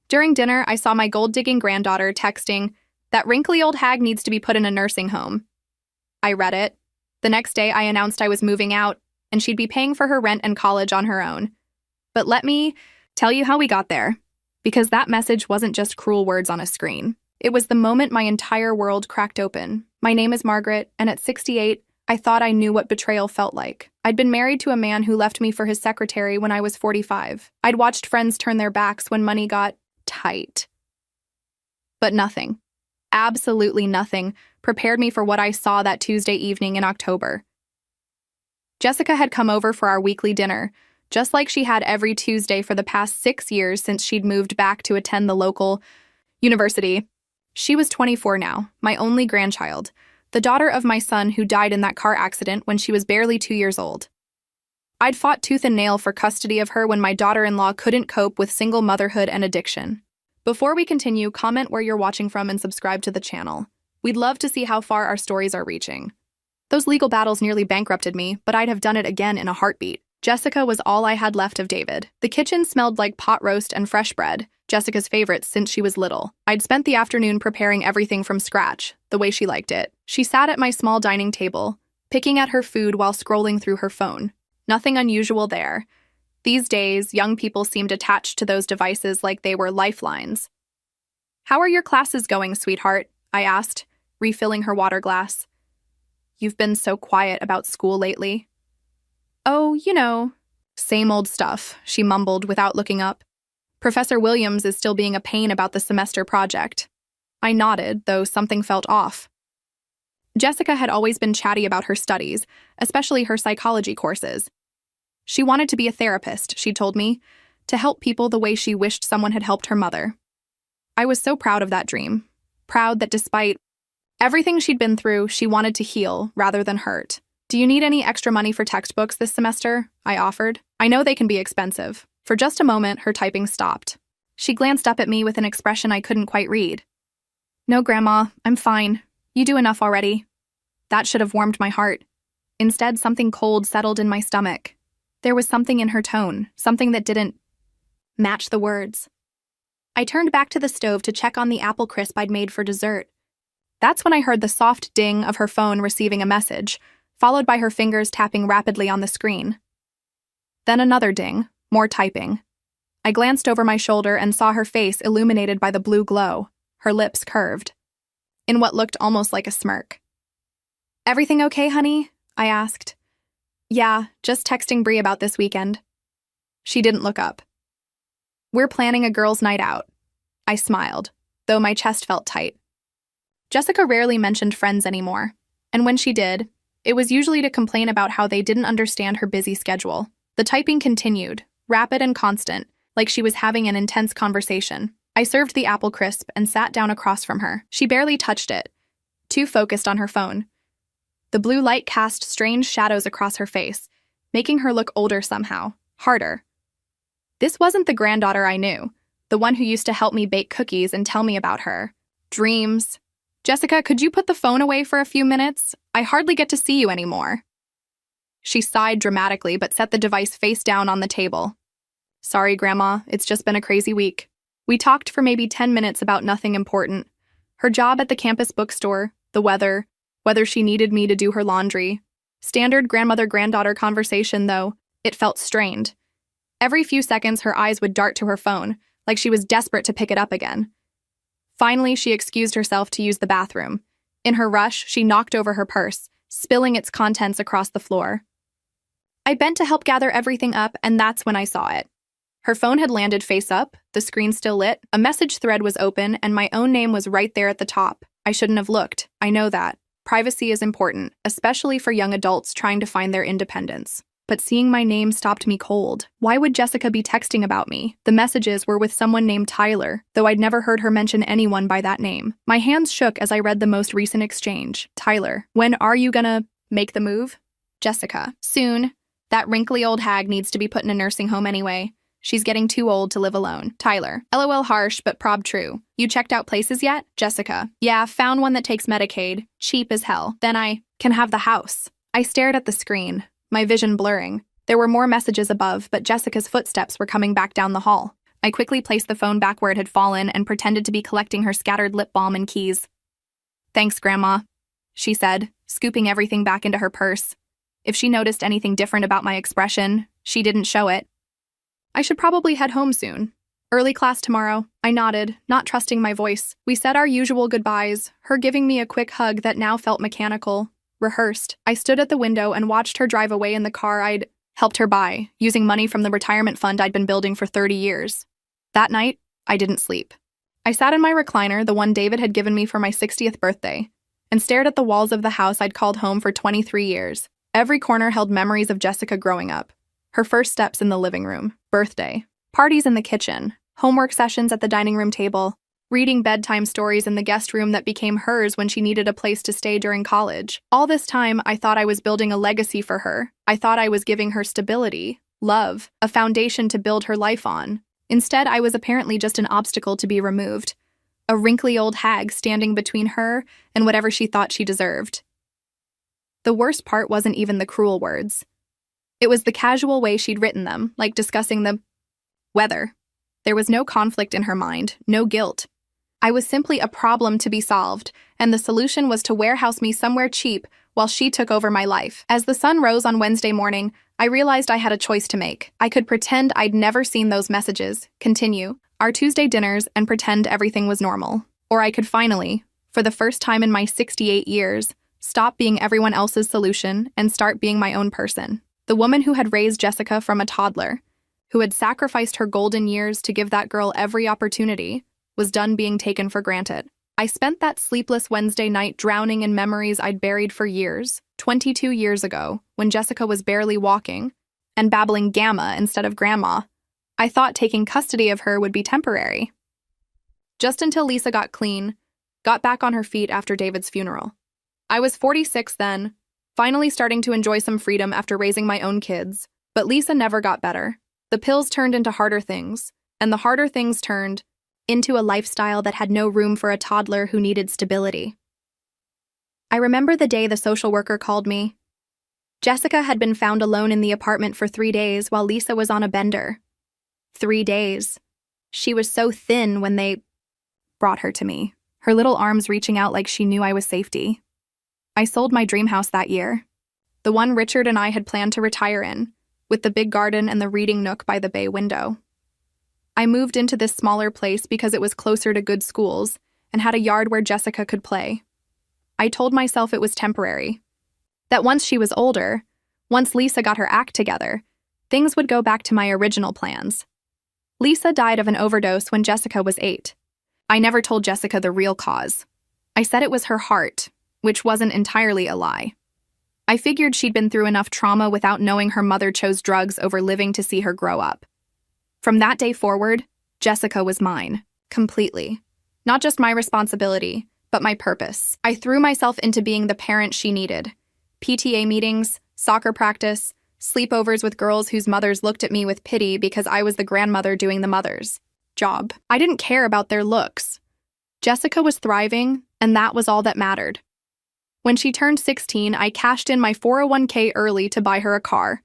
During dinner, I saw my gold-digging granddaughter texting, "That wrinkly old hag needs to be put in a nursing home." I read it. The next day, I announced I was moving out, and she'd be paying for her rent and college on her own. But let me tell you how we got there, because that message wasn't just cruel words on a screen. It was the moment my entire world cracked open. My name is Margaret, and at 68, I thought I knew what betrayal felt like. I'd been married to a man who left me for his secretary when I was 45. I'd watched friends turn their backs when money got tight. But nothing, absolutely nothing, prepared me for what I saw that Tuesday evening in October. Jessica had come over for our weekly dinner, just like she had every Tuesday for the past 6 years since she'd moved back to attend the local university. She was 24 now, my only grandchild, the daughter of my son who died in that car accident when she was barely 2 years old. I'd fought tooth and nail for custody of her when my daughter-in-law couldn't cope with single motherhood and addiction. Before we continue, comment where you're watching from and subscribe to the channel. We'd love to see how far our stories are reaching. Those legal battles nearly bankrupted me, but I'd have done it again in a heartbeat. Jessica was all I had left of David. The kitchen smelled like pot roast and fresh bread, Jessica's favorite since she was little. I'd spent the afternoon preparing everything from scratch, the way she liked it. She sat at my small dining table, picking at her food while scrolling through her phone. Nothing unusual there. These days, young people seemed attached to those devices like they were lifelines. "How are your classes going, sweetheart?" I asked, refilling her water glass. "You've been so quiet about school lately." "Oh, you know, same old stuff," she mumbled without looking up. "Professor Williams is still being a pain about the semester project." I nodded, though something felt off. Jessica had always been chatty about her studies, especially her psychology courses. She wanted to be a therapist, she told me, to help people the way she wished someone had helped her mother. I was so proud of that dream, proud that despite everything she'd been through, she wanted to heal rather than hurt. "Do you need any extra money for textbooks this semester?" I offered. "I know they can be expensive." For just a moment, her typing stopped. She glanced up at me with an expression I couldn't quite read. "No, Grandma, I'm fine. You do enough already." That should have warmed my heart. Instead, something cold settled in my stomach. There was something in her tone, something that didn't match the words. I turned back to the stove to check on the apple crisp I'd made for dessert. That's when I heard the soft ding of her phone receiving a message, followed by her fingers tapping rapidly on the screen. Then another ding, more typing. I glanced over my shoulder and saw her face illuminated by the blue glow, her lips curved, in what looked almost like a smirk. "Everything okay, honey?" I asked. "Yeah, just texting Bree about this weekend." She didn't look up. "We're planning a girls' night out." I smiled, though my chest felt tight. Jessica rarely mentioned friends anymore, and when she did, it was usually to complain about how they didn't understand her busy schedule. The typing continued, rapid and constant, like she was having an intense conversation. I served the apple crisp and sat down across from her. She barely touched it, too focused on her phone. The blue light cast strange shadows across her face, making her look older somehow, harder. This wasn't the granddaughter I knew, the one who used to help me bake cookies and tell me about her dreams. "Jessica, could you put the phone away for a few minutes? I hardly get to see you anymore." She sighed dramatically but set the device face down on the table. "Sorry, Grandma, it's just been a crazy week." We talked for maybe 10 minutes about nothing important. Her job at the campus bookstore, the weather, whether she needed me to do her laundry. Standard grandmother-granddaughter conversation, though. It felt strained. Every few seconds, her eyes would dart to her phone, like she was desperate to pick it up again. Finally, she excused herself to use the bathroom. In her rush, she knocked over her purse, spilling its contents across the floor. I bent to help gather everything up, and that's when I saw it. Her phone had landed face up, the screen still lit, a message thread was open, and my own name was right there at the top. I shouldn't have looked. I know that. Privacy is important, especially for young adults trying to find their independence. But seeing my name stopped me cold. Why would Jessica be texting about me? The messages were with someone named Tyler, though I'd never heard her mention anyone by that name. My hands shook as I read the most recent exchange. Tyler, when are you gonna make the move? Jessica, soon. That wrinkly old hag needs to be put in a nursing home anyway. She's getting too old to live alone. Tyler, LOL harsh, but prob true. You checked out places yet? Jessica, yeah, found one that takes Medicaid. Cheap as hell. Then I can have the house. I stared at the screen, my vision blurring. There were more messages above, but Jessica's footsteps were coming back down the hall. I quickly placed the phone back where it had fallen and pretended to be collecting her scattered lip balm and keys. "Thanks, Grandma," she said, scooping everything back into her purse. If she noticed anything different about my expression, she didn't show it. "I should probably head home soon. Early class tomorrow." I nodded, not trusting my voice. We said our usual goodbyes, her giving me a quick hug that now felt mechanical, rehearsed. I stood at the window and watched her drive away in the car I'd helped her buy, using money from the retirement fund I'd been building for 30 years. That night, I didn't sleep. I sat in my recliner, the one David had given me for my 60th birthday, and stared at the walls of the house I'd called home for 23 years. Every corner held memories of Jessica growing up. Her first steps in the living room, birthday, parties in the kitchen, homework sessions at the dining room table, reading bedtime stories in the guest room that became hers when she needed a place to stay during college. All this time, I thought I was building a legacy for her. I thought I was giving her stability, love, a foundation to build her life on. Instead, I was apparently just an obstacle to be removed, a wrinkly old hag standing between her and whatever she thought she deserved. The worst part wasn't even the cruel words. It was the casual way she'd written them, like discussing the weather. There was no conflict in her mind, no guilt. I was simply a problem to be solved, and the solution was to warehouse me somewhere cheap while she took over my life. As the sun rose on Wednesday morning, I realized I had a choice to make. I could pretend I'd never seen those messages, continue our Tuesday dinners, and pretend everything was normal. Or I could finally, for the first time in my 68 years, stop being everyone else's solution and start being my own person. The woman who had raised Jessica from a toddler, who had sacrificed her golden years to give that girl every opportunity, was done being taken for granted. I spent that sleepless Wednesday night drowning in memories I'd buried for years, 22 years ago, when Jessica was barely walking, and babbling gamma instead of grandma. I thought taking custody of her would be temporary. Just until Lisa got clean, got back on her feet after David's funeral. I was 46 then, finally starting to enjoy some freedom after raising my own kids, but Lisa never got better. The pills turned into harder things, and the harder things turned into a lifestyle that had no room for a toddler who needed stability. I remember the day the social worker called me. Jessica had been found alone in the apartment for 3 days while Lisa was on a bender. 3 days. She was so thin when they brought her to me, her little arms reaching out like she knew I was safety. I sold my dream house that year, the one Richard and I had planned to retire in, with the big garden and the reading nook by the bay window. I moved into this smaller place because it was closer to good schools and had a yard where Jessica could play. I told myself it was temporary, that once she was older, once Lisa got her act together, things would go back to my original plans. Lisa died of an overdose when Jessica was 8. I never told Jessica the real cause. I said it was her heart, which wasn't entirely a lie. I figured she'd been through enough trauma without knowing her mother chose drugs over living to see her grow up. From that day forward, Jessica was mine, completely. Not just my responsibility, but my purpose. I threw myself into being the parent she needed. PTA meetings, soccer practice, sleepovers with girls whose mothers looked at me with pity because I was the grandmother doing the mother's job. I didn't care about their looks. Jessica was thriving, and that was all that mattered. When she turned 16, I cashed in my 401k early to buy her a car.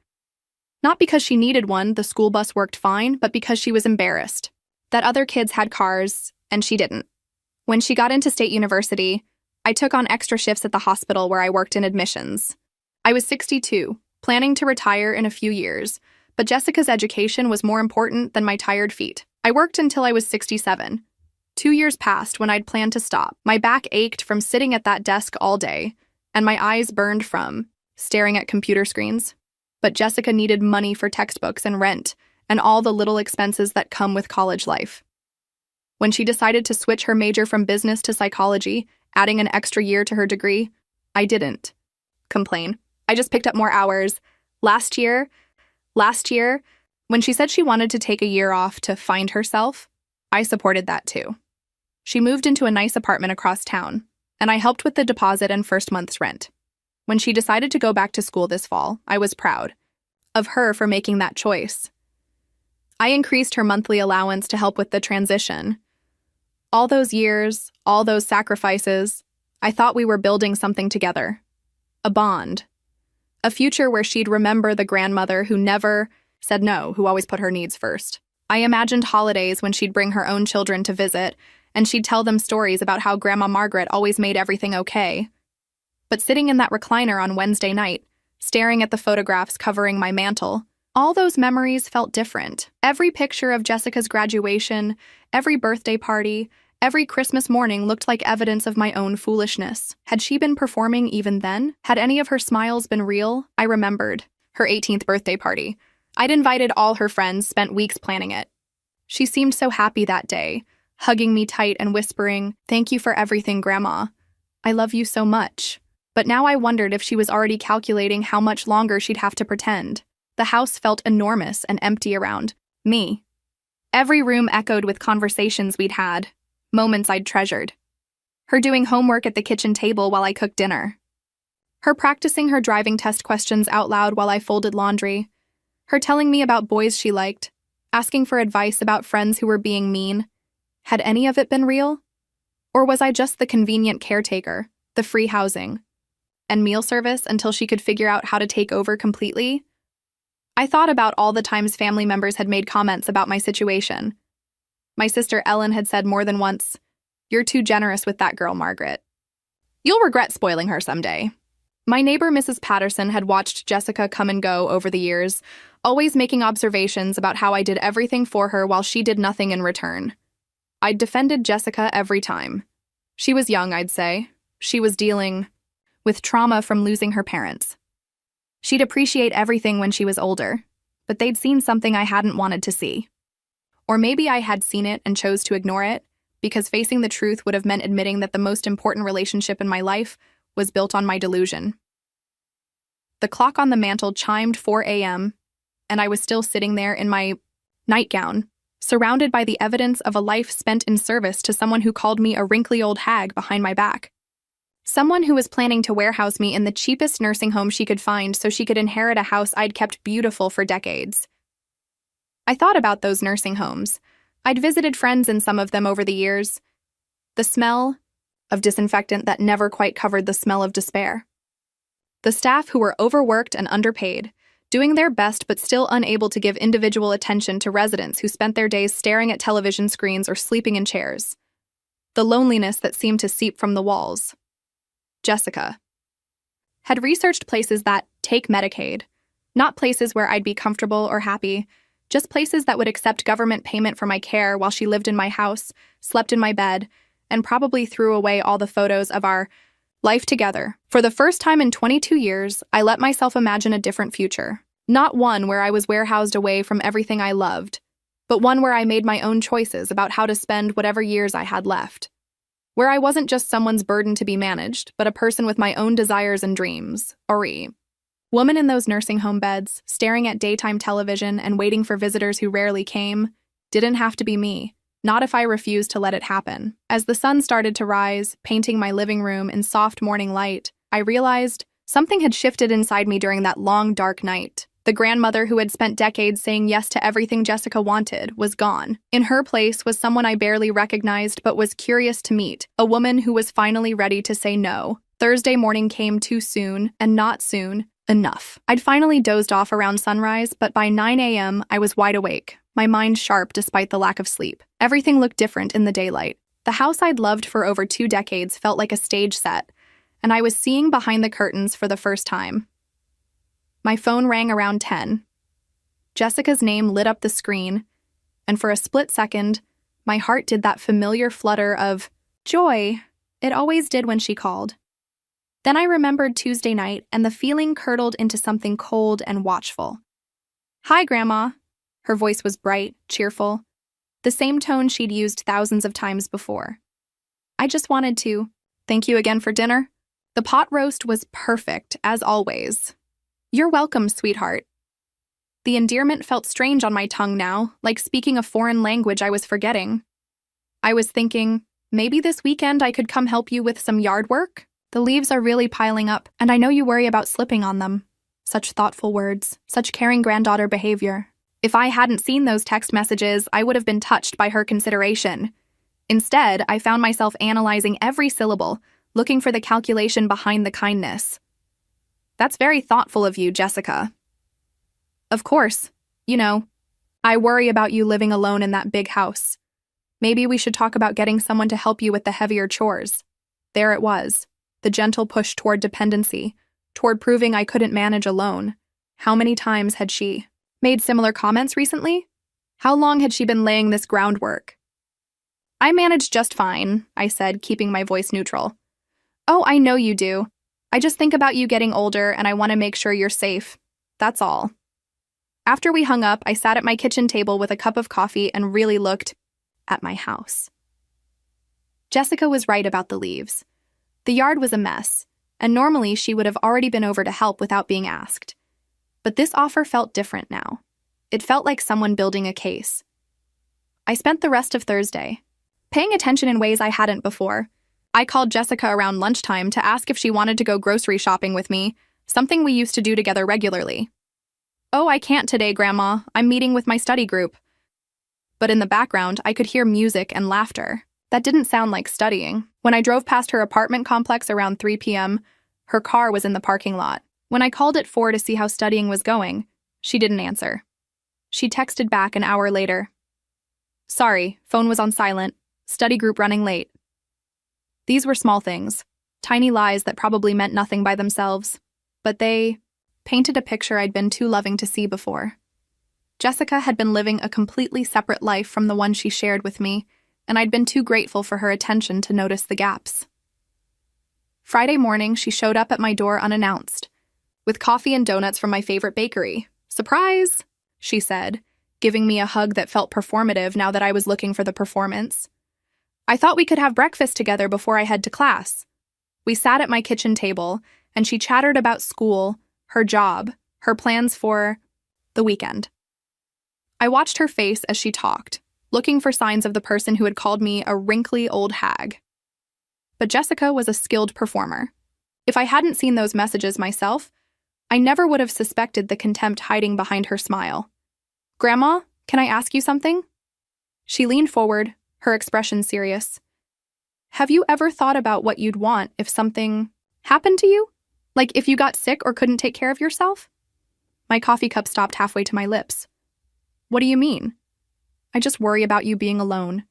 Not because she needed one, the school bus worked fine, but because she was embarrassed that other kids had cars, and she didn't. When she got into state university, I took on extra shifts at the hospital where I worked in admissions. I was 62, planning to retire in a few years, but Jessica's education was more important than my tired feet. I worked until I was 67. 2 years passed when I'd planned to stop. My back ached from sitting at that desk all day, and my eyes burned from staring at computer screens. But Jessica needed money for textbooks and rent, and all the little expenses that come with college life. When she decided to switch her major from business to psychology, adding an extra year to her degree, I didn't complain. I just picked up more hours. Last year, when she said she wanted to take a year off to find herself, I supported that too. She moved into a nice apartment across town, and I helped with the deposit and first month's rent. When she decided to go back to school this fall, I was proud of her for making that choice. I increased her monthly allowance to help with the transition. All those years, all those sacrifices, I thought we were building something together. A bond. A future where she'd remember the grandmother who never said no, who always put her needs first. I imagined holidays when she'd bring her own children to visit, and she'd tell them stories about how Grandma Margaret always made everything okay. But sitting in that recliner on Wednesday night, staring at the photographs covering my mantle, all those memories felt different. Every picture of Jessica's graduation, every birthday party, every Christmas morning looked like evidence of my own foolishness. Had she been performing even then? Had any of her smiles been real? I remembered. Her 18th birthday party. I'd invited all her friends, spent weeks planning it. She seemed so happy that day, hugging me tight and whispering, "Thank you for everything, Grandma. I love you so much." But now I wondered if she was already calculating how much longer she'd have to pretend. The house felt enormous and empty around me. Every room echoed with conversations we'd had, moments I'd treasured. Her doing homework at the kitchen table while I cooked dinner. Her practicing her driving test questions out loud while I folded laundry. Her telling me about boys she liked, asking for advice about friends who were being mean. Had any of it been real? Or was I just the convenient caretaker, the free housing, and meal service until she could figure out how to take over completely? I thought about all the times family members had made comments about my situation. My sister Ellen had said more than once, "You're too generous with that girl, Margaret. You'll regret spoiling her someday." My neighbor Mrs. Patterson had watched Jessica come and go over the years, always making observations about how I did everything for her while she did nothing in return. I'd defended Jessica every time. She was young, I'd say. She was dealing with trauma from losing her parents. She'd appreciate everything when she was older, but they'd seen something I hadn't wanted to see. Or maybe I had seen it and chose to ignore it, because facing the truth would have meant admitting that the most important relationship in my life was built on my delusion. The clock on the mantel chimed 4 a.m., and I was still sitting there in my nightgown, surrounded by the evidence of a life spent in service to someone who called me a wrinkly old hag behind my back. Someone who was planning to warehouse me in the cheapest nursing home she could find so she could inherit a house I'd kept beautiful for decades. I thought about those nursing homes. I'd visited friends in some of them over the years. The smell of disinfectant that never quite covered the smell of despair. The staff who were overworked and underpaid, doing their best but still unable to give individual attention to residents who spent their days staring at television screens or sleeping in chairs. The loneliness that seemed to seep from the walls. Jessica had researched places that take Medicaid, not places where I'd be comfortable or happy, just places that would accept government payment for my care while she lived in my house, slept in my bed, and probably threw away all the photos of our life together. For the first time in 22 years, I let myself imagine a different future. Not one where I was warehoused away from everything I loved, but one where I made my own choices about how to spend whatever years I had left. Where I wasn't just someone's burden to be managed, but a person with my own desires and dreams. Ori. Woman in those nursing home beds, staring at daytime television and waiting for visitors who rarely came, didn't have to be me. Not if I refused to let it happen. As the sun started to rise, painting my living room in soft morning light, I realized something had shifted inside me during that long, dark night. The grandmother who had spent decades saying yes to everything Jessica wanted was gone. In her place was someone I barely recognized but was curious to meet, a woman who was finally ready to say no. Thursday morning came too soon, and not soon enough. I'd finally dozed off around sunrise, but by 9 a.m. I was wide awake, my mind sharp despite the lack of sleep. Everything looked different in the daylight. The house I'd loved for over 2 decades felt like a stage set, and I was seeing behind the curtains for the first time. My phone rang around 10. Jessica's name lit up the screen, and for a split second, my heart did that familiar flutter of joy it always did when she called. Then I remembered Tuesday night, and the feeling curdled into something cold and watchful. "Hi, Grandma." Her voice was bright, cheerful, the same tone she'd used thousands of times before. "I just wanted to thank you again for dinner." The pot roast was perfect, as always. "You're welcome, sweetheart." The endearment felt strange on my tongue now, like speaking a foreign language I was forgetting. I was thinking, maybe this weekend I could come help you with some yard work? The leaves are really piling up, and I know you worry about slipping on them. Such thoughtful words, such caring granddaughter behavior. If I hadn't seen those text messages, I would have been touched by her consideration. Instead, I found myself analyzing every syllable, looking for the calculation behind the kindness. "That's very thoughtful of you, Jessica." "Of course. You know, I worry about you living alone in that big house. Maybe we should talk about getting someone to help you with the heavier chores. There it was, the gentle push toward dependency, toward proving I couldn't manage alone. How many times had she made similar comments recently? How long had she been laying this groundwork? I manage just fine, I said, keeping my voice neutral. Oh, I know you do. I just think about you getting older and I want to make sure you're safe. That's all. After we hung up, I sat at my kitchen table with a cup of coffee and really looked at my house. Jessica was right about the leaves. The yard was a mess, and normally she would have already been over to help without being asked. But this offer felt different now. It felt like someone building a case. I spent the rest of Thursday paying attention in ways I hadn't before. I called Jessica around lunchtime to ask if she wanted to go grocery shopping with me, something we used to do together regularly. Oh, I can't today, Grandma. I'm meeting with my study group. But in the background, I could hear music and laughter. That didn't sound like studying. When I drove past her apartment complex around 3 p.m., her car was in the parking lot. When I called at 4 to see how studying was going, she didn't answer. She texted back an hour later. Sorry, phone was on silent. Study group running late. These were small things, tiny lies that probably meant nothing by themselves, but they painted a picture I'd been too loving to see before. Jessica had been living a completely separate life from the one she shared with me, and I'd been too grateful for her attention to notice the gaps. Friday morning, she showed up at my door unannounced, with coffee and donuts from my favorite bakery. Surprise, she said, giving me a hug that felt performative now that I was looking for the performance. I thought we could have breakfast together before I head to class. We sat at my kitchen table, and she chattered about school, her job, her plans for the weekend. I watched her face as she talked, looking for signs of the person who had called me a wrinkly old hag. But Jessica was a skilled performer. If I hadn't seen those messages myself, I never would have suspected the contempt hiding behind her smile. Grandma, can I ask you something? She leaned forward, her expression serious. Have you ever thought about what you'd want if something happened to you? Like if you got sick or couldn't take care of yourself? My coffee cup stopped halfway to my lips. What do you mean? I just worry about you being alone.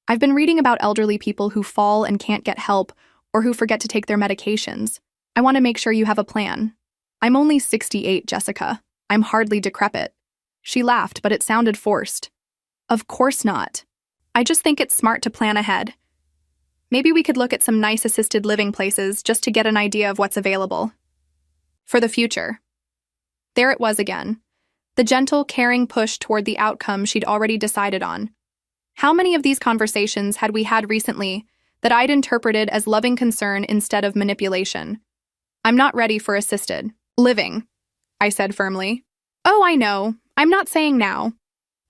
I've been reading about elderly people who fall and can't get help or who forget to take their medications. I want to make sure you have a plan. I'm only 68, Jessica. I'm hardly decrepit. She laughed, but it sounded forced. Of course not. I just think it's smart to plan ahead. Maybe we could look at some nice assisted living places just to get an idea of what's available. For the future. There it was again. The gentle, caring push toward the outcome she'd already decided on. How many of these conversations had we had recently that I'd interpreted as loving concern instead of manipulation? I'm not ready for assisted living, I said firmly. Oh, I know. I'm not saying now.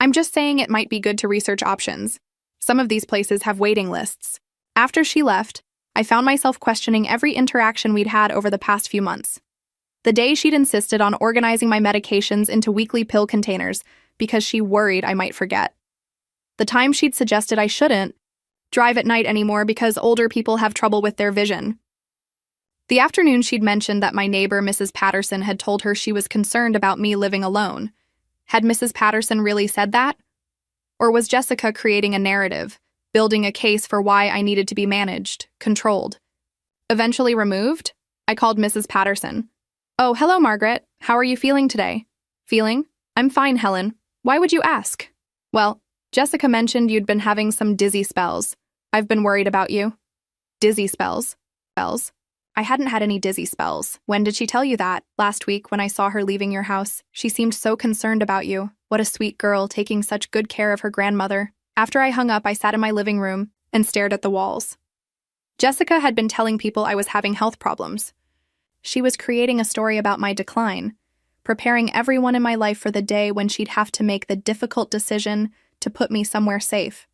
I'm just saying it might be good to research options. Some of these places have waiting lists. After she left, I found myself questioning every interaction we'd had over the past few months. The day she'd insisted on organizing my medications into weekly pill containers because she worried I might forget. The time she'd suggested I shouldn't drive at night anymore because older people have trouble with their vision. The afternoon she'd mentioned that my neighbor, Mrs. Patterson, had told her she was concerned about me living alone. Had Mrs. Patterson really said that? Or was Jessica creating a narrative, building a case for why I needed to be managed, controlled? Eventually removed, I called Mrs. Patterson. Oh, hello, Margaret. How are you feeling today? Feeling? I'm fine, Helen. Why would you ask? Well, Jessica mentioned you'd been having some dizzy spells. I've been worried about you. Dizzy spells? Spells? I hadn't had any dizzy spells. When did she tell you that? Last week, when I saw her leaving your house. She seemed so concerned about you. What a sweet girl, taking such good care of her grandmother. After I hung up, I sat in my living room and stared at the walls. Jessica had been telling people I was having health problems. She was creating a story about my decline, preparing everyone in my life for the day when she'd have to make the difficult decision to put me somewhere safe.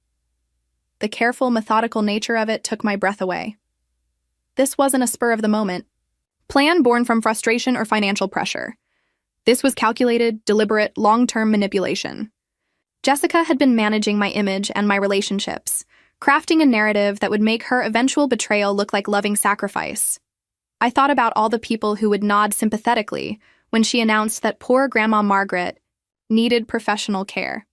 The careful, methodical nature of it took my breath away. This wasn't a spur-of-the-moment plan born from frustration or financial pressure. This was calculated, deliberate, long-term manipulation. Jessica had been managing my image and my relationships, crafting a narrative that would make her eventual betrayal look like loving sacrifice. I thought about all the people who would nod sympathetically when she announced that poor Grandma Margaret needed professional care.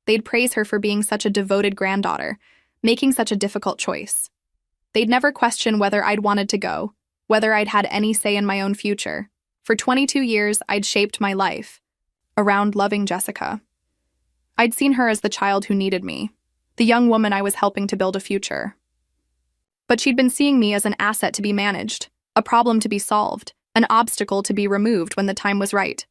They'd praise her for being such a devoted granddaughter, making such a difficult choice. They'd never question whether I'd wanted to go, whether I'd had any say in my own future. For 22 years, I'd shaped my life around loving Jessica. I'd seen her as the child who needed me, the young woman I was helping to build a future. But she'd been seeing me as an asset to be managed, a problem to be solved, an obstacle to be removed when the time was right.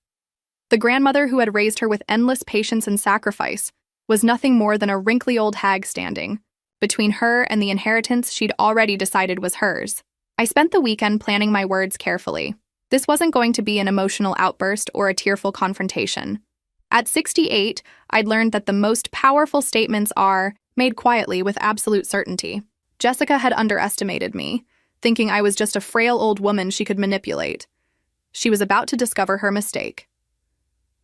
The grandmother who had raised her with endless patience and sacrifice was nothing more than a wrinkly old hag standing between her and the inheritance she'd already decided was hers. I spent the weekend planning my words carefully. This wasn't going to be an emotional outburst or a tearful confrontation. At 68, I'd learned that the most powerful statements are made quietly with absolute certainty. Jessica had underestimated me, thinking I was just a frail old woman she could manipulate. She was about to discover her mistake.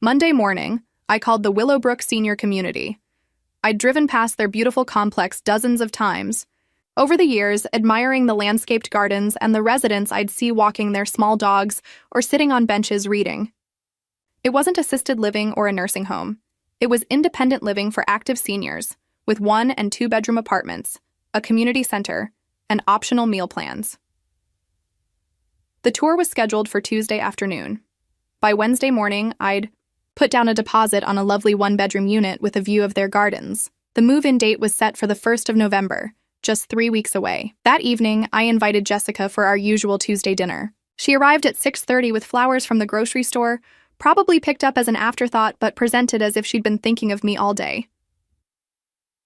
Monday morning, I called the Willowbrook Senior Community. I'd driven past their beautiful complex dozens of times, over the years admiring the landscaped gardens and the residents I'd see walking their small dogs or sitting on benches reading. It wasn't assisted living or a nursing home. It was independent living for active seniors, with 1- and 2-bedroom apartments, a community center, and optional meal plans. The tour was scheduled for Tuesday afternoon. By Wednesday morning, I'd put down a deposit on a lovely 1-bedroom unit with a view of their gardens. The move-in date was set for the 1st of November, just 3 weeks away. That evening, I invited Jessica for our usual Tuesday dinner. She arrived at 6:30 with flowers from the grocery store, probably picked up as an afterthought but presented as if she'd been thinking of me all day.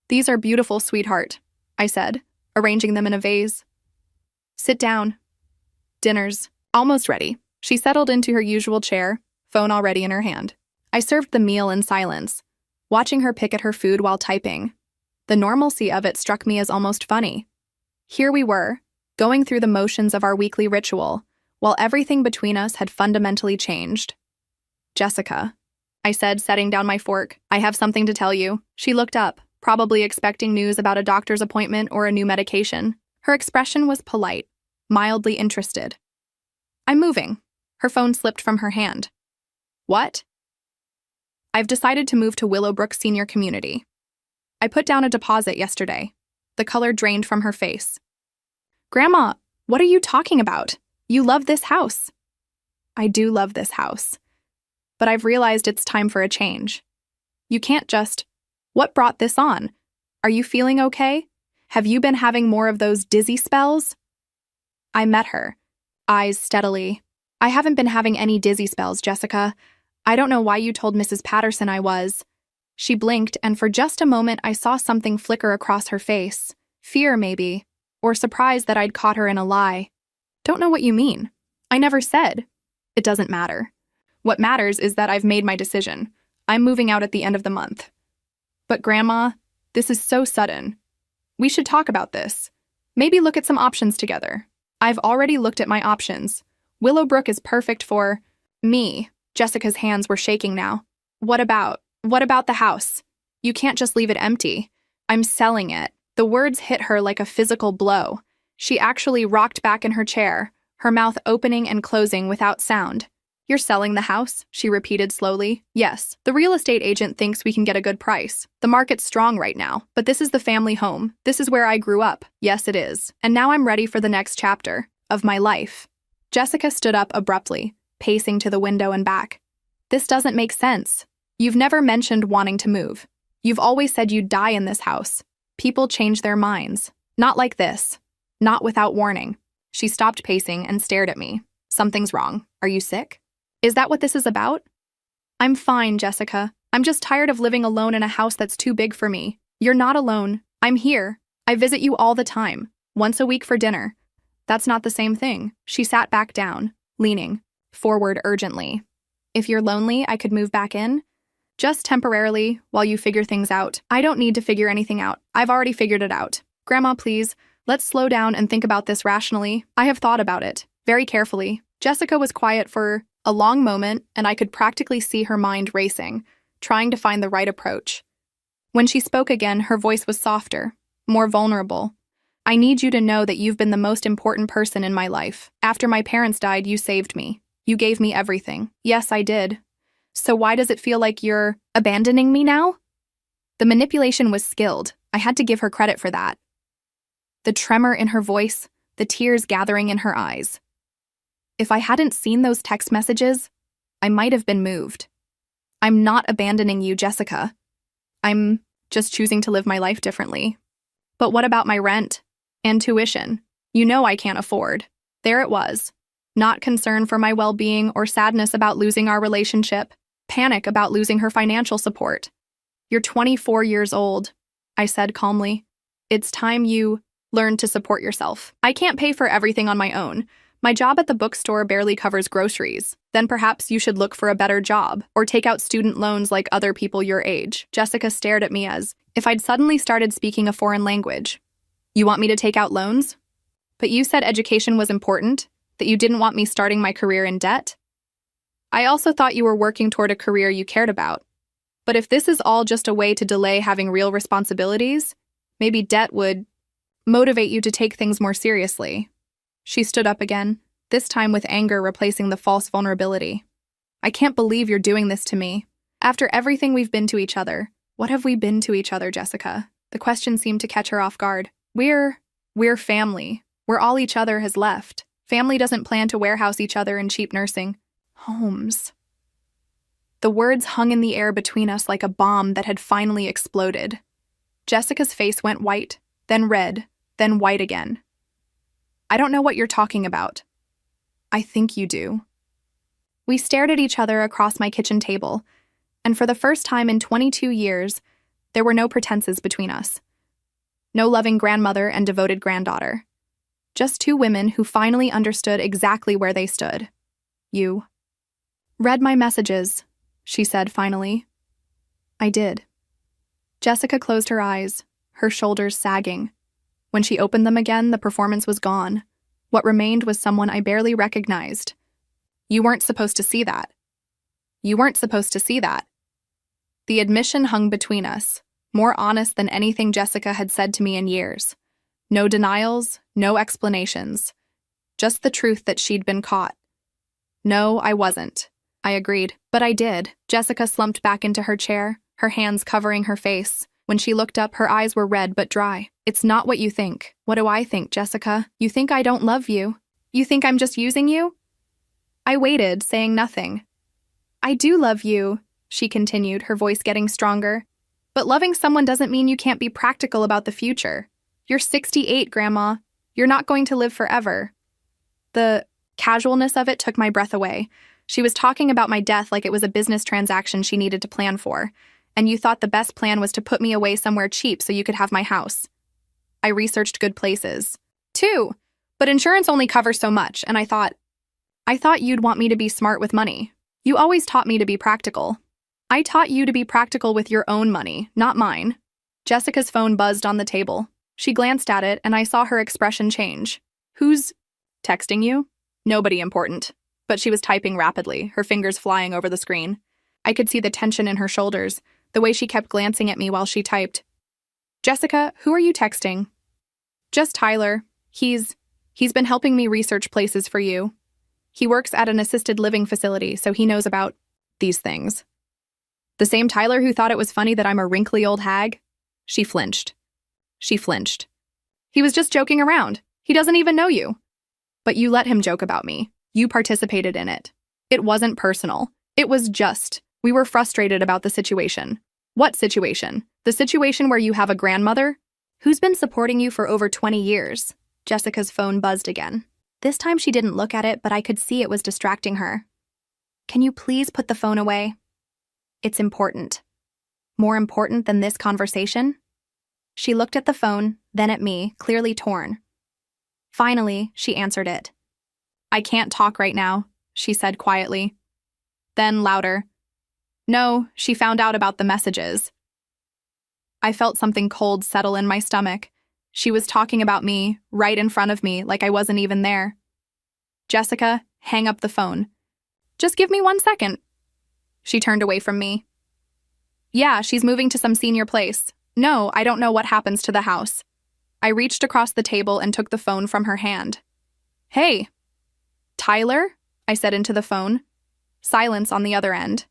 "These are beautiful, sweetheart," I said, arranging them in a vase. "Sit down. Dinner's almost ready." She settled into her usual chair, phone already in her hand. I served the meal in silence, watching her pick at her food while typing. The normalcy of it struck me as almost funny. Here we were, going through the motions of our weekly ritual, while everything between us had fundamentally changed. "Jessica," I said, setting down my fork, "I have something to tell you." She looked up, probably expecting news about a doctor's appointment or a new medication. Her expression was polite, mildly interested. "I'm moving." Her phone slipped from her hand. "What?" "I've decided to move to Willowbrook Senior Community. I put down a deposit yesterday." The color drained from her face. "Grandma, what are you talking about? You love this house." "I do love this house. But I've realized it's time for a change. You can't just... What brought this on? Are you feeling okay? Have you been having more of those dizzy spells?" I met her, eyes steadily. "I haven't been having any dizzy spells, Jessica. I don't know why you told Mrs. Patterson I was." She blinked, and for just a moment I saw something flicker across her face. Fear, maybe, or surprise that I'd caught her in a lie. "Don't know what you mean. I never said." "It doesn't matter. What matters is that I've made my decision. I'm moving out at the end of the month." "But Grandma, this is so sudden. We should talk about this. Maybe look at some options together." "I've already looked at my options. Willowbrook is perfect for me." Jessica's hands were shaking now. What about the house? You can't just leave it empty." "I'm selling it." The words hit her like a physical blow. She actually rocked back in her chair, her mouth opening and closing without sound. "You're selling the house?" she repeated slowly. "Yes. The real estate agent thinks we can get a good price. The market's strong right now, but this is the family home. This is where I grew up." "Yes, it is. And now I'm ready for the next chapter of my life." Jessica stood up abruptly, pacing to the window and back. "This doesn't make sense. You've never mentioned wanting to move. You've always said you'd die in this house. People change their minds. Not like this. Not without warning." She stopped pacing and stared at me. "Something's wrong. Are you sick? Is that what this is about?" "I'm fine, Jessica. I'm just tired of living alone in a house that's too big for me." "You're not alone. I'm here. I visit you all the time. Once a week for dinner." "That's not the same thing." She sat back down, leaning forward urgently. "If you're lonely, I could move back in. Just temporarily, while you figure things out." "I don't need to figure anything out. I've already figured it out." "Grandma, please, let's slow down and think about this rationally." "I have thought about it, very carefully." Jessica was quiet for a long moment, and I could practically see her mind racing, trying to find the right approach. When she spoke again, her voice was softer, more vulnerable. "I need you to know that you've been the most important person in my life. After my parents died, you saved me. You gave me everything." "Yes, I did. So why does it feel like you're abandoning me now? The manipulation was skilled. I had to give her credit for that. The tremor in her voice, the tears gathering in her eyes. If I hadn't seen those text messages, I might have been moved. I'm not abandoning you, Jessica. I'm just choosing to live my life differently. But what about my rent and tuition? You know I can't afford. There it was. Not concern for my well-being or sadness about losing our relationship. Panic about losing her financial support. You're 24 years old, I said calmly. It's time you learn to support yourself. I can't pay for everything on my own. My job at the bookstore barely covers groceries. Then perhaps you should look for a better job or take out student loans like other people your age. Jessica stared at me as if I'd suddenly started speaking a foreign language. You want me to take out loans? But you said education was important, that you didn't want me starting my career in debt? I also thought you were working toward a career you cared about. But if this is all just a way to delay having real responsibilities, maybe debt would motivate you to take things more seriously. She stood up again, this time with anger replacing the false vulnerability. I can't believe you're doing this to me. After everything we've been to each other. What have we been to each other, Jessica? The question seemed to catch her off guard. We're family. We're all each other has left. Family doesn't plan to warehouse each other in cheap nursing homes. The words hung in the air between us like a bomb that had finally exploded. Jessica's face went white, then red, then white again. I don't know what you're talking about. I think you do. We stared at each other across my kitchen table, and for the first time in 22 years, there were no pretenses between us. No loving grandmother and devoted granddaughter. Just two women who finally understood exactly where they stood. You read my messages, she said finally. I did. Jessica closed her eyes, her shoulders sagging. When she opened them again, the performance was gone. What remained was someone I barely recognized. You weren't supposed to see that. You weren't supposed to see that. The admission hung between us, more honest than anything Jessica had said to me in years. No denials, no explanations. Just the truth that she'd been caught. No, I wasn't. I agreed, but I did. Jessica slumped back into her chair, her hands covering her face. When she looked up, her eyes were red but dry. It's not what you think. What do I think, Jessica? You think I don't love you? You think I'm just using you? I waited, saying nothing. I do love you, she continued, her voice getting stronger. But loving someone doesn't mean you can't be practical about the future. You're 68, Grandma. You're not going to live forever. The casualness of it took my breath away. She was talking about my death like it was a business transaction she needed to plan for. And you thought the best plan was to put me away somewhere cheap so you could have my house. I researched good places, too. But insurance only covers so much, and I thought you'd want me to be smart with money. You always taught me to be practical. I taught you to be practical with your own money, not mine. Jessica's phone buzzed on the table. She glanced at it, and I saw her expression change. Who's texting you? Nobody important. But she was typing rapidly, her fingers flying over the screen. I could see the tension in her shoulders, the way she kept glancing at me while she typed. Jessica, who are you texting? Just Tyler. He's been helping me research places for you. He works at an assisted living facility, so he knows about these things. The same Tyler who thought it was funny that I'm a wrinkly old hag? She flinched. He was just joking around. He doesn't even know you. But you let him joke about me. You participated in it. It wasn't personal. It was just, we were frustrated about the situation. What situation? The situation where you have a grandmother who's been supporting you for over 20 years. Jessica's phone buzzed again. This time she didn't look at it, but I could see it was distracting her. Can you please put the phone away? It's important. More important than this conversation? She looked at the phone, then at me, clearly torn. Finally, she answered it. I can't talk right now, she said quietly. Then louder. No, she found out about the messages. I felt something cold settle in my stomach. She was talking about me, right in front of me, like I wasn't even there. Jessica, hang up the phone. Just give me 1 second. She turned away from me. Yeah, she's moving to some senior place. No, I don't know what happens to the house. I reached across the table and took the phone from her hand. Hey. Tyler? I said into the phone. Silence on the other end.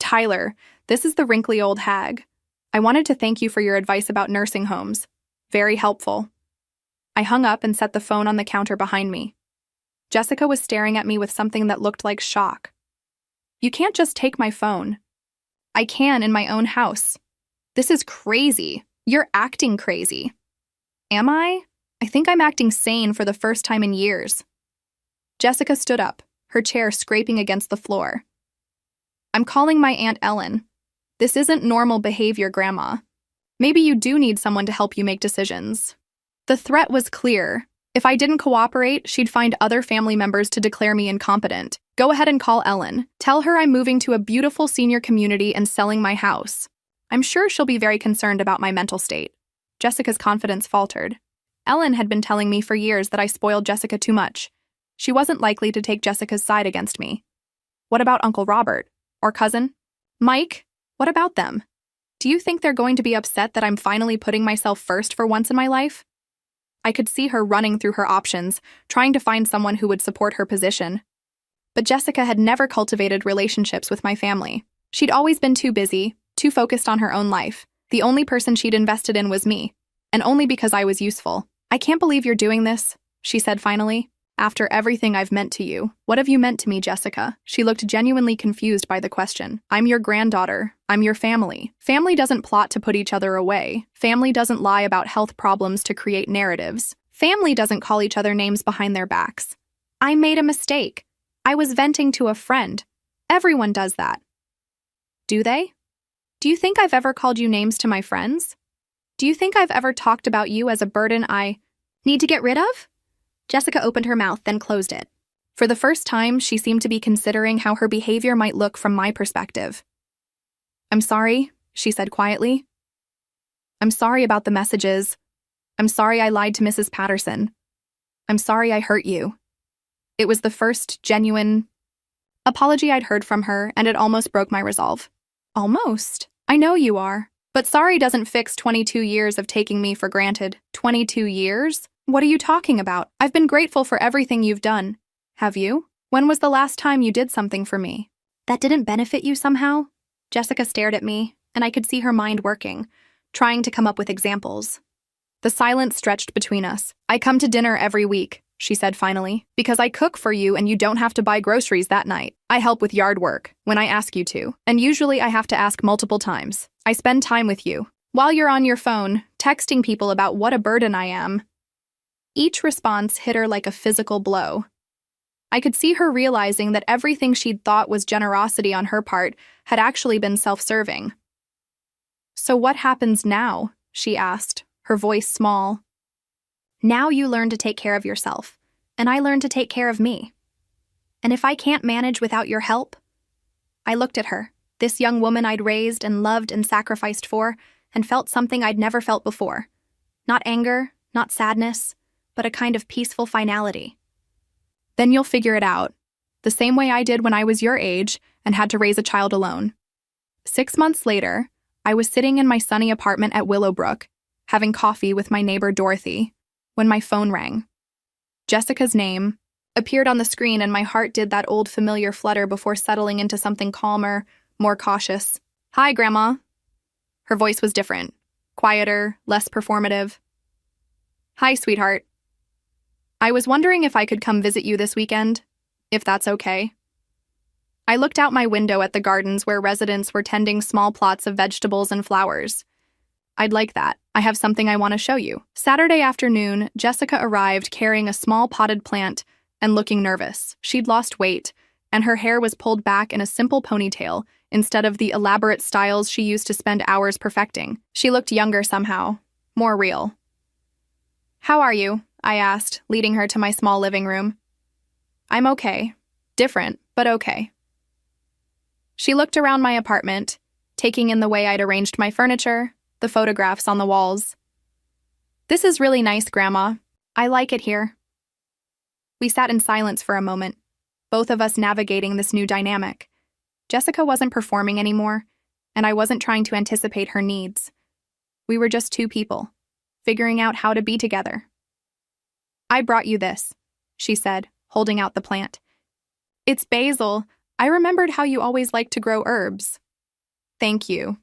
Tyler, this is the wrinkly old hag. I wanted to thank you for your advice about nursing homes. Very helpful. I hung up and set the phone on the counter behind me. Jessica was staring at me with something that looked like shock. You can't just take my phone. I can in my own house. This is crazy. You're acting crazy. Am I? I think I'm acting sane for the first time in years. Jessica stood up, her chair scraping against the floor. I'm calling my Aunt Ellen. This isn't normal behavior, Grandma. Maybe you do need someone to help you make decisions. The threat was clear. If I didn't cooperate, she'd find other family members to declare me incompetent. Go ahead and call Ellen. Tell her I'm moving to a beautiful senior community and selling my house. I'm sure she'll be very concerned about my mental state. Jessica's confidence faltered. Ellen had been telling me for years that I spoiled Jessica too much. She wasn't likely to take Jessica's side against me. What about Uncle Robert? Or cousin? Mike? What about them? Do you think they're going to be upset that I'm finally putting myself first for once in my life? I could see her running through her options, trying to find someone who would support her position. But Jessica had never cultivated relationships with my family. She'd always been too busy, too focused on her own life. The only person she'd invested in was me, and only because I was useful. I can't believe you're doing this, she said finally. After everything I've meant to you, what have you meant to me, Jessica? She looked genuinely confused by the question. I'm your granddaughter. I'm your family. Family doesn't plot to put each other away. Family doesn't lie about health problems to create narratives. Family doesn't call each other names behind their backs. I made a mistake. I was venting to a friend. Everyone does that. Do they? Do you think I've ever called you names to my friends? Do you think I've ever talked about you as a burden I need to get rid of? Jessica opened her mouth, then closed it. For the first time, she seemed to be considering how her behavior might look from my perspective. I'm sorry, she said quietly. I'm sorry about the messages. I'm sorry I lied to Mrs. Patterson. I'm sorry I hurt you. It was the first genuine apology I'd heard from her, and it almost broke my resolve. Almost. I know you are. But sorry doesn't fix 22 years of taking me for granted. 22 years? What are you talking about? I've been grateful for everything you've done. Have you? When was the last time you did something for me? That didn't benefit you somehow? Jessica stared at me, and I could see her mind working, trying to come up with examples. The silence stretched between us. I come to dinner every week, she said finally, because I cook for you and you don't have to buy groceries that night. I help with yard work when I ask you to, and usually I have to ask multiple times. I spend time with you. While you're on your phone, texting people about what a burden I am. Each response hit her like a physical blow. I could see her realizing that everything she'd thought was generosity on her part had actually been self-serving. So what happens now? She asked, her voice small. Now you learn to take care of yourself, and I learn to take care of me. And if I can't manage without your help? I looked at her, this young woman I'd raised and loved and sacrificed for, and felt something I'd never felt before. Not anger, not sadness, but a kind of peaceful finality. Then you'll figure it out, the same way I did when I was your age and had to raise a child alone. 6 months later, I was sitting in my sunny apartment at Willowbrook, having coffee with my neighbor Dorothy, when my phone rang. Jessica's name appeared on the screen and my heart did that old familiar flutter before settling into something calmer, more cautious. Hi, Grandma. Her voice was different, quieter, less performative. Hi, sweetheart. I was wondering if I could come visit you this weekend, if that's okay. I looked out my window at the gardens where residents were tending small plots of vegetables and flowers. I'd like that. I have something I want to show you. Saturday afternoon, Jessica arrived carrying a small potted plant and looking nervous. She'd lost weight, and her hair was pulled back in a simple ponytail instead of the elaborate styles she used to spend hours perfecting. She looked younger somehow, more real. How are you? I asked, leading her to my small living room. I'm okay. Different, but okay. She looked around my apartment, taking in the way I'd arranged my furniture, the photographs on the walls. This is really nice, Grandma. I like it here. We sat in silence for a moment, both of us navigating this new dynamic. Jessica wasn't performing anymore, and I wasn't trying to anticipate her needs. We were just two people, figuring out how to be together. I brought you this, she said, holding out the plant. It's basil. I remembered how you always liked to grow herbs. Thank you.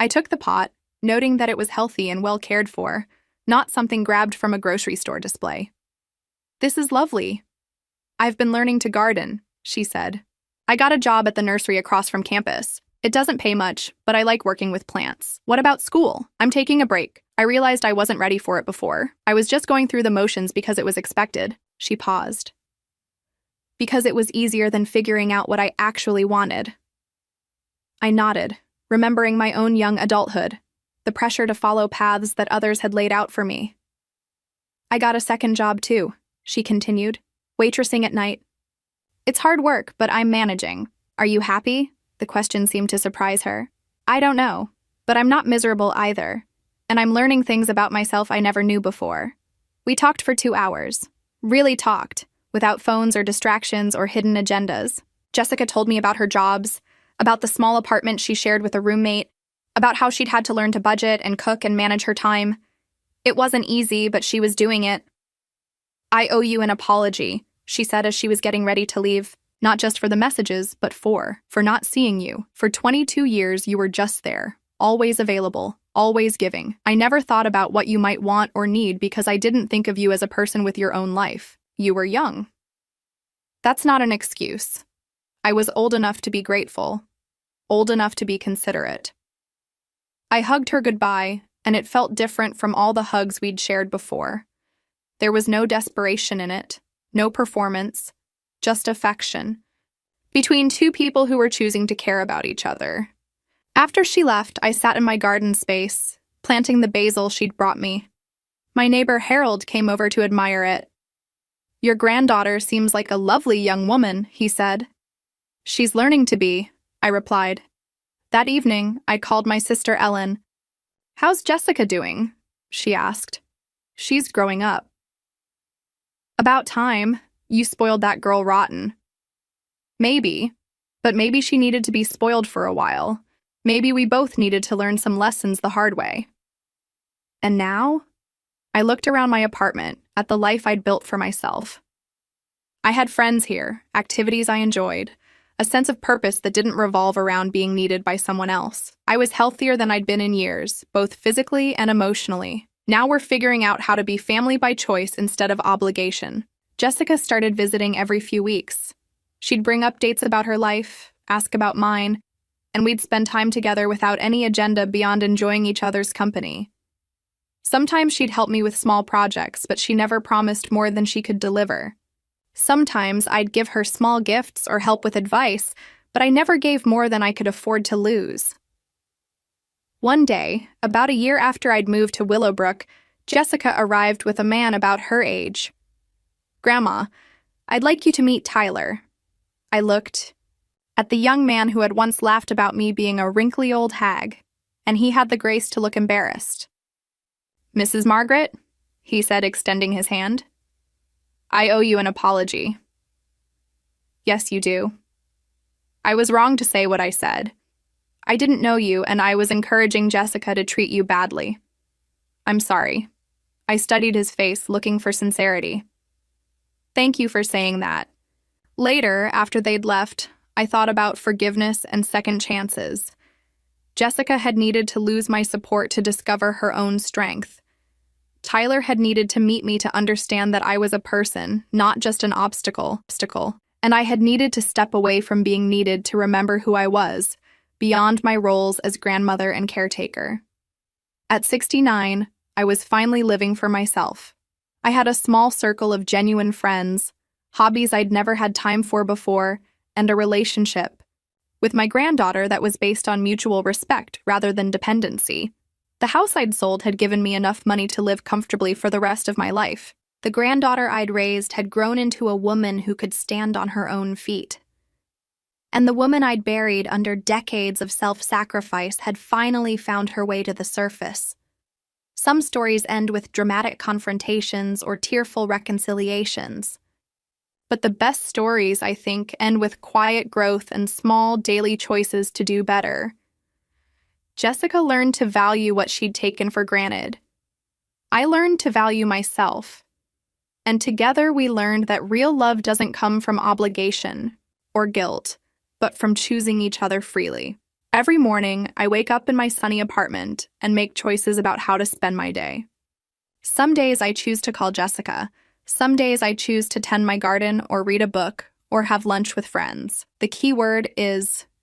I took the pot, noting that it was healthy and well cared for, not something grabbed from a grocery store display. This is lovely. I've been learning to garden, she said. I got a job at the nursery across from campus. It doesn't pay much, but I like working with plants. What about school? I'm taking a break. I realized I wasn't ready for it before. I was just going through the motions because it was expected. She paused. Because it was easier than figuring out what I actually wanted. I nodded, remembering my own young adulthood, the pressure to follow paths that others had laid out for me. I got a second job too, she continued, waitressing at night. It's hard work, but I'm managing. Are you happy? The question seemed to surprise her. I don't know, but I'm not miserable either, and I'm learning things about myself I never knew before. We talked for 2 hours. Really talked, without phones or distractions or hidden agendas. Jessica told me about her jobs, about the small apartment she shared with a roommate, about how she'd had to learn to budget and cook and manage her time. It wasn't easy, but she was doing it. I owe you an apology, she said as she was getting ready to leave. Not just for the messages, but for not seeing you. For 22 years, you were just there, always available, always giving. I never thought about what you might want or need because I didn't think of you as a person with your own life. You were young. That's not an excuse. I was old enough to be grateful, old enough to be considerate. I hugged her goodbye, and it felt different from all the hugs we'd shared before. There was no desperation in it, no performance, just affection, between two people who were choosing to care about each other. After she left, I sat in my garden space, planting the basil she'd brought me. My neighbor Harold came over to admire it. Your granddaughter seems like a lovely young woman, he said. She's learning to be, I replied. That evening, I called my sister Ellen. How's Jessica doing? She asked. She's growing up. About time. You spoiled that girl rotten. Maybe, but maybe she needed to be spoiled for a while. Maybe we both needed to learn some lessons the hard way. And now? I looked around my apartment, at the life I'd built for myself. I had friends here, activities I enjoyed, a sense of purpose that didn't revolve around being needed by someone else. I was healthier than I'd been in years, both physically and emotionally. Now we're figuring out how to be family by choice instead of obligation. Jessica started visiting every few weeks. She'd bring updates about her life, ask about mine, and we'd spend time together without any agenda beyond enjoying each other's company. Sometimes she'd help me with small projects, but she never promised more than she could deliver. Sometimes I'd give her small gifts or help with advice, but I never gave more than I could afford to lose. One day, about a year after I'd moved to Willowbrook, Jessica arrived with a man about her age. Grandma, I'd like you to meet Tyler. I looked at the young man who had once laughed about me being a wrinkly old hag, and he had the grace to look embarrassed. Mrs. Margaret, he said, extending his hand. I owe you an apology. Yes, you do. I was wrong to say what I said. I didn't know you, and I was encouraging Jessica to treat you badly. I'm sorry. I studied his face, looking for sincerity. Thank you for saying that. Later, after they'd left, I thought about forgiveness and second chances. Jessica had needed to lose my support to discover her own strength. Tyler had needed to meet me to understand that I was a person, not just an obstacle, and I had needed to step away from being needed to remember who I was, beyond my roles as grandmother and caretaker. At 69, I was finally living for myself. I had a small circle of genuine friends, hobbies I'd never had time for before, and a relationship with my granddaughter that was based on mutual respect rather than dependency. The house I'd sold had given me enough money to live comfortably for the rest of my life. The granddaughter I'd raised had grown into a woman who could stand on her own feet. And the woman I'd buried under decades of self-sacrifice had finally found her way to the surface. Some stories end with dramatic confrontations or tearful reconciliations. But the best stories, I think, end with quiet growth and small daily choices to do better. Jessica learned to value what she'd taken for granted. I learned to value myself. And together we learned that real love doesn't come from obligation or guilt, but from choosing each other freely. Every morning, I wake up in my sunny apartment and make choices about how to spend my day. Some days I choose to call Jessica. Some days I choose to tend my garden or read a book or have lunch with friends. The key word is